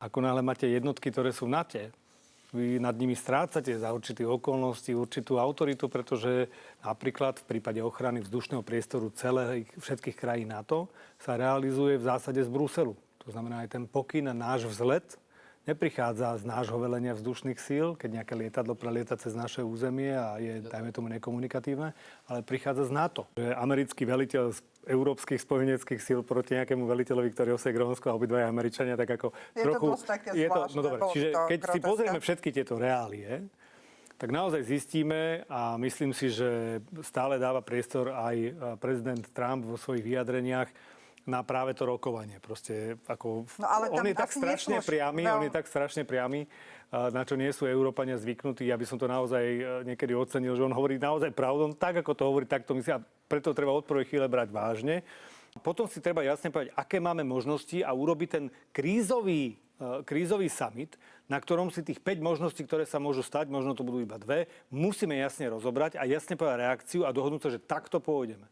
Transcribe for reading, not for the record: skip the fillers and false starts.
Ako náhle máte jednotky, ktoré sú v NATO, vy nad nimi strácate za určitých okolností určitú autoritu, pretože napríklad v prípade ochrany vzdušného priestoru všetkých krajín NATO sa realizuje v zásade z Bruselu. To znamená, aj ten pokyn na náš vzlet neprichádza z nášho velenia vzdušných síl, keď nejaké lietadlo prelieta cez naše územie a je, dajme tomu, nekomunikatívne, ale prichádza z NATO. Že americký veliteľ z európskych spojeneckých síl proti nejakému veliteľovi, ktorý osej Grónsko a obidvaja Američania, tak ako je trochu... To dosť také zvláštne, no dobre, čiže keď si pozrieme všetky tieto reálie, tak naozaj zistíme a myslím si, že stále dáva priestor aj prezident Trump vo svojich vyjadreniach na práve to rokovanie. Proste ako... No, ale on je tak strašne priamy, na čo nie sú Európania zvyknutí. Ja by som to naozaj niekedy ocenil, že on hovorí naozaj pravdu, tak ako to hovorí, tak to myslí. A preto treba od prvej chvíle brať vážne. Potom si treba jasne povedať, aké máme možnosti a urobiť ten krízový summit, na ktorom si tých 5 možností, ktoré sa môžu stať, možno to budú iba 2, musíme jasne rozobrať a jasne povedať reakciu a dohodnúť sa, že takto pôjdeme.